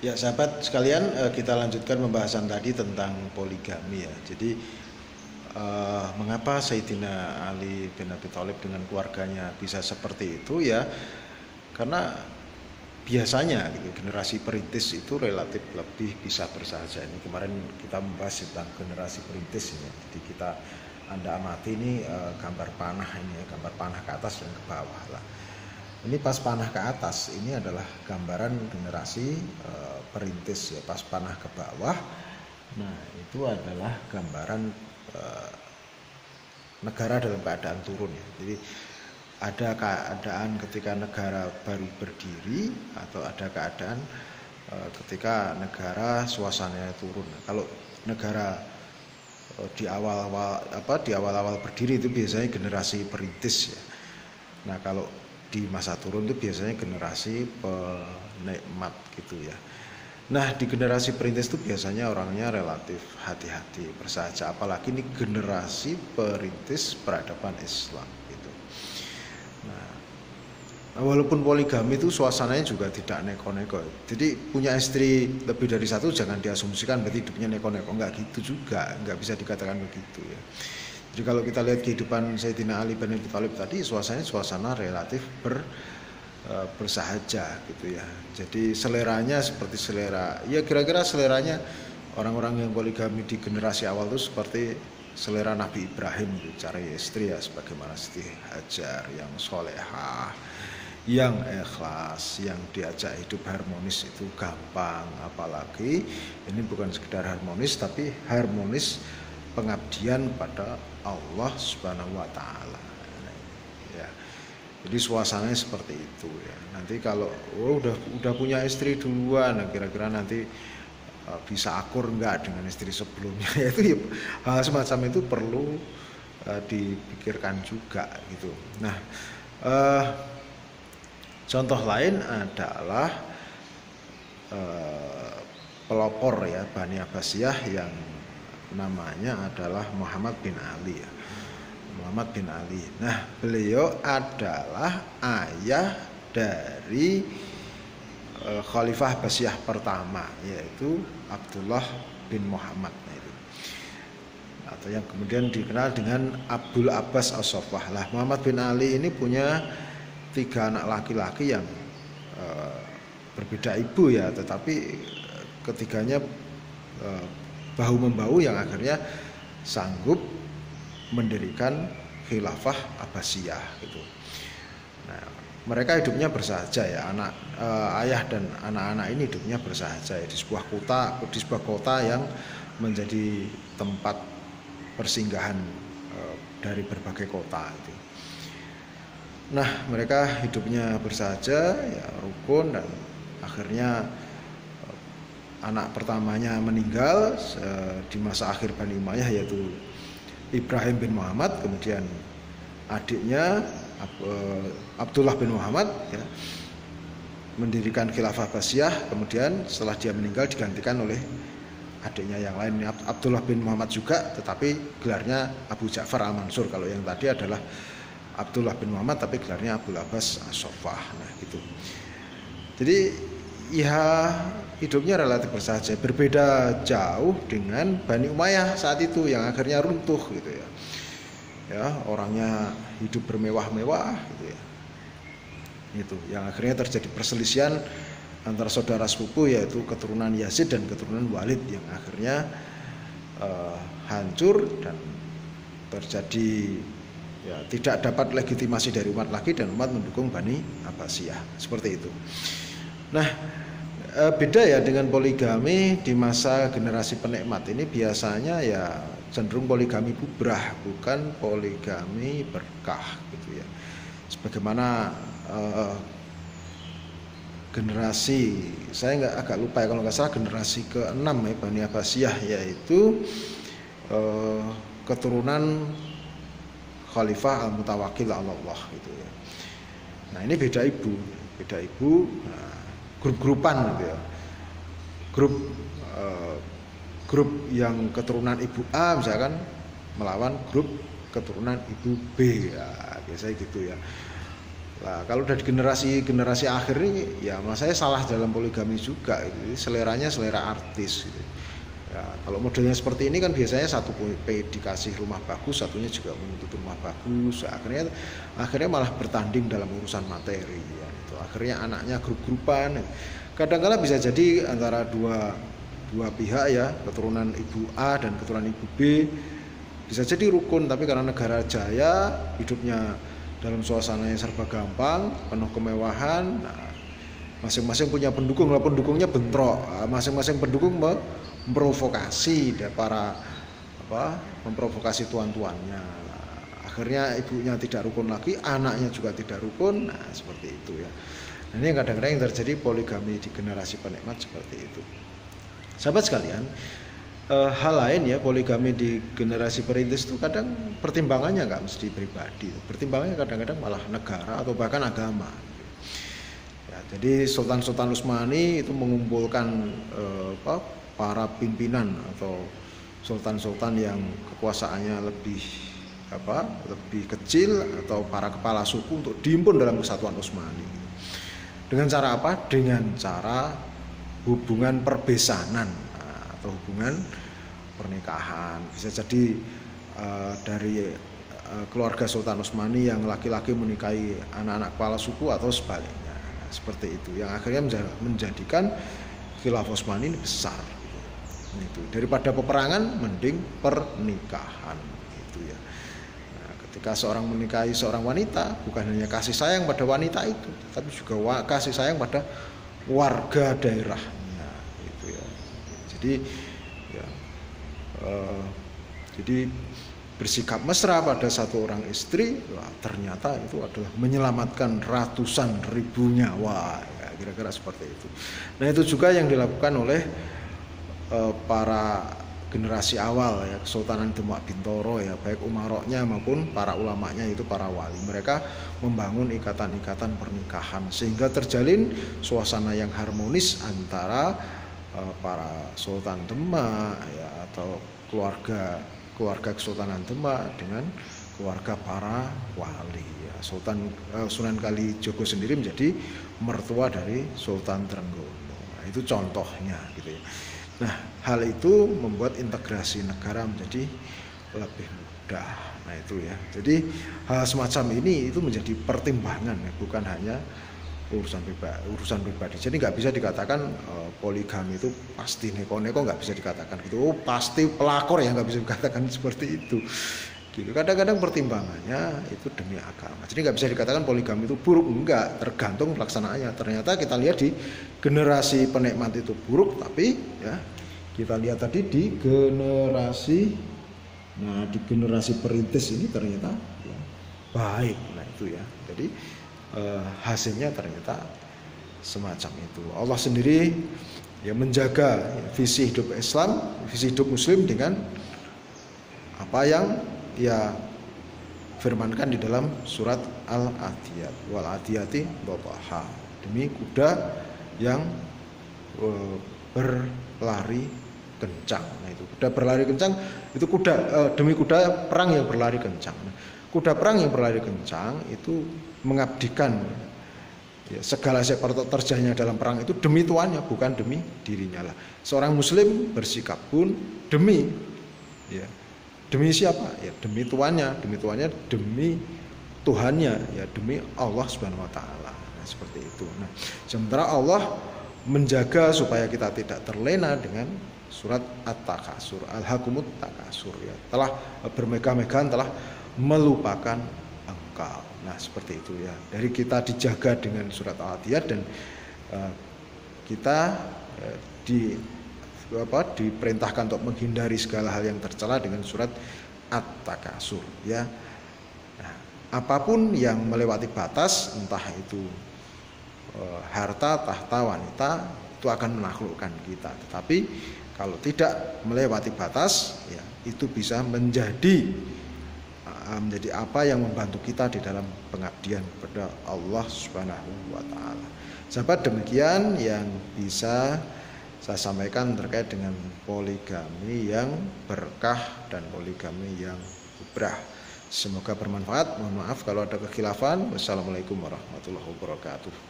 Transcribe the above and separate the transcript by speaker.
Speaker 1: Ya sahabat sekalian, kita lanjutkan pembahasan tadi tentang poligami ya. Jadi mengapa Sayyidina Ali bin Abi Thalib dengan keluarganya bisa seperti itu ya? Karena biasanya gitu, generasi perintis itu relatif lebih bisa bersahaja. Ini kemarin kita membahas tentang generasi perintis ini. Jadi Anda amati ini gambar panah ini ya, gambar panah ke atas dan ke bawah lah. Ini pas panah ke atas ini adalah gambaran generasi perintis ya, pas panah ke bawah. Nah, itu adalah gambaran negara dalam keadaan turun ya. Jadi ada keadaan ketika negara baru berdiri atau ada keadaan ketika negara suasananya turun. Kalau negara di awal-awal berdiri itu biasanya generasi perintis ya. Nah, kalau di masa turun itu biasanya generasi penikmat gitu ya. Nah, di generasi perintis itu biasanya orangnya relatif hati-hati, bersahaja, apalagi ini generasi perintis peradaban Islam gitu. Nah, walaupun poligami itu suasananya juga tidak neko-neko. Jadi punya istri lebih dari satu jangan diasumsikan berarti hidupnya neko-neko, enggak gitu juga, enggak bisa dikatakan begitu ya. Jadi kalau kita lihat kehidupan Sayyidina Ali bin Abi Thalib tadi, suasana relatif bersahaja gitu ya. Jadi seleranya seperti selera, ya kira-kira seleranya orang-orang yang poligami di generasi awal itu seperti selera Nabi Ibrahim, cari istri ya sebagaimana Siti Hajar yang solehah, yang ikhlas, yang diajak hidup harmonis itu gampang. Apalagi ini bukan sekedar harmonis tapi harmonis pengabdian pada Allah Subhanahu wa taala. Ya. Jadi suasananya seperti itu ya. Nanti kalau udah punya istri duluan, nah kira-kira nanti bisa akur enggak dengan istri sebelumnya. Itu ya, hal semacam itu perlu dipikirkan juga gitu. Nah, contoh lain adalah pelopor ya Bani Abbasiyah yang namanya adalah Muhammad bin Ali ya. Muhammad bin Ali. Nah, beliau adalah ayah dari Khalifah Abbasiyah pertama, yaitu Abdullah bin Muhammad. Nah, itu. Atau yang kemudian dikenal dengan Abdul Abbas As-Saffah. Lah, Muhammad bin Ali ini punya 3 anak laki-laki yang berbeda ibu ya, tetapi ketiganya bahu-membahu yang akhirnya sanggup mendirikan khilafah Abbasiyah gitu. Nah, mereka hidupnya bersahaja ya, ayah dan anak-anak ini hidupnya bersahaja ya, di sebuah kota yang menjadi tempat persinggahan dari berbagai kota gitu. Nah, mereka hidupnya bersahaja ya, rukun, dan akhirnya anak pertamanya meninggal di masa akhir Bani Umayyah, yaitu Ibrahim bin Muhammad. Kemudian adiknya Abdullah bin Muhammad ya, mendirikan khilafah Abbasiyah. Kemudian setelah dia meninggal digantikan oleh adiknya yang lain, Abdullah bin Muhammad juga, tetapi gelarnya Abu Ja'far Al-Mansur. Kalau yang tadi adalah Abdullah bin Muhammad tapi gelarnya Abdul Abbas As-Saffah. Nah gitu. Jadi ya hidupnya relatif bersahaja, berbeda jauh dengan Bani Umayyah saat itu yang akhirnya runtuh gitu ya. Ya, orangnya hidup bermewah-mewah gitu ya. Itu yang akhirnya terjadi perselisihan antara saudara sepupu, yaitu keturunan Yazid dan keturunan Walid, yang akhirnya hancur dan terjadi ya, tidak dapat legitimasi dari umat lagi, dan umat mendukung Bani Abbasiyah seperti itu. Nah, beda ya dengan poligami di masa generasi penikmat ini, biasanya ya cenderung poligami bubrah, bukan poligami berkah gitu ya. Sebagaimana generasi, saya agak lupa ya, kalau nggak salah generasi ke-6 ya Bani Abbasiyah, yaitu keturunan Khalifah Al-Mutawakkil Allah gitu ya. Nah, ini beda ibu. Nah, grup-grupan gitu ya. Grup yang keturunan ibu A misalkan melawan grup keturunan ibu B ya, biasanya gitu ya. Nah, kalau dari generasi akhir ini ya mas saya salah dalam poligami juga gitu. Seleranya selera artis gitu. Ya, kalau modelnya seperti ini kan biasanya satu dikasih rumah bagus, satunya juga menuntut rumah bagus. Akhirnya malah bertanding dalam urusan materi ya. Itu akhirnya anaknya grup-grupan. Kadang-kadang bisa jadi antara dua pihak ya, keturunan ibu A dan keturunan ibu B bisa jadi rukun, tapi karena negara jaya hidupnya dalam suasana yang serba gampang, penuh kemewahan, nah, masing-masing punya pendukung, walaupun pendukungnya bentrok, masing-masing pendukung memprovokasi memprovokasi tuan-tuannya. Akhirnya ibunya tidak rukun lagi, anaknya juga tidak rukun, nah seperti itu ya. Nah, ini kadang-kadang yang terjadi poligami di generasi penikmat seperti itu. Sahabat sekalian, hal lain ya, poligami di generasi perintis itu kadang pertimbangannya nggak mesti pribadi, pertimbangannya kadang-kadang malah negara atau bahkan agama. Ya, jadi Sultan Utsmani itu mengumpulkan para pimpinan atau sultan-sultan yang kekuasaannya lebih kecil atau para kepala suku untuk dihimpun dalam kesatuan Utsmani. Dengan cara apa? Dengan cara hubungan perbesanan atau hubungan pernikahan. Bisa jadi dari keluarga Sultan Utsmani yang laki-laki menikahi anak-anak kepala suku atau sebaliknya. Nah, seperti itu yang akhirnya menjadikan khilafah Utsmani ini besar. Itu daripada peperangan mending pernikahan itu ya. Nah, ketika seorang menikahi seorang wanita bukan hanya kasih sayang pada wanita itu, tapi juga kasih sayang pada warga daerahnya itu ya. Jadi bersikap mesra pada satu orang istri, wah, ternyata itu adalah menyelamatkan ratusan ribu nyawa ya, kira-kira seperti itu. Nah itu juga yang dilakukan oleh para generasi awal ya, Kesultanan Demak Bintoro ya, baik umaroknya maupun para ulamanya itu para wali. Mereka membangun ikatan-ikatan pernikahan sehingga terjalin suasana yang harmonis antara para Sultan Demak ya, atau keluarga Kesultanan Demak dengan keluarga para wali ya. Sunan Kalijogo sendiri menjadi mertua dari Sultan Trenggono. Nah, itu contohnya gitu ya. Nah, hal itu membuat integrasi negara menjadi lebih mudah. Nah, itu ya. Jadi hal semacam ini itu menjadi pertimbangan ya, bukan hanya urusan pribadi. Jadi nggak bisa dikatakan poligami itu pasti neko-neko, nggak bisa dikatakan gitu. Oh, pasti pelakor ya, nggak bisa dikatakan seperti itu. Gitu. Kadang-kadang pertimbangannya itu demi agama. Jadi nggak bisa dikatakan poligami itu buruk, enggak, tergantung pelaksanaannya. Ternyata kita lihat di generasi penikmat itu buruk, tapi ya kita lihat tadi di generasi perintis ini ternyata ya, baik. Nah itu ya. Jadi hasilnya ternyata semacam itu. Allah sendiri ya menjaga visi hidup Islam, visi hidup Muslim dengan apa yang ya firmankan di dalam surat Al-Adiyat, wal adiyati dhabaha, demi kuda yang berlari kencang. Nah itu kuda berlari kencang itu demi kuda perang yang berlari kencang. Kuda perang yang berlari kencang itu mengabdikan ya, segala sepak terjangnya dalam perang itu demi tuannya, bukan demi dirinya lah. Seorang muslim bersikap pun demi siapa? Ya demi tuannya, demi Tuhannya, ya demi Allah Subhanahu wa taala. Nah, seperti itu. Nah, sementara Allah menjaga supaya kita tidak terlena dengan surat At-Takasur, Al-Hakumut Takasur ya. Telah bermegah-megahan, telah melupakan engkau. Nah, seperti itu ya. Dari kita dijaga dengan surat Al-Adiyat dan kita diperintahkan untuk menghindari segala hal yang tercela dengan surat At-Takasur ya. Nah, apapun yang melewati batas, entah itu harta, tahta, wanita, itu akan menaklukkan kita. Tetapi kalau tidak melewati batas ya, itu bisa menjadi apa yang membantu kita di dalam pengabdian kepada Allah Subhanahu wa taala. Sahabat, demikian yang bisa saya sampaikan terkait dengan poligami yang berkah dan poligami yang kubrah. Semoga bermanfaat. Mohon maaf kalau ada kekhilafan. Wassalamualaikum warahmatullahi wabarakatuh.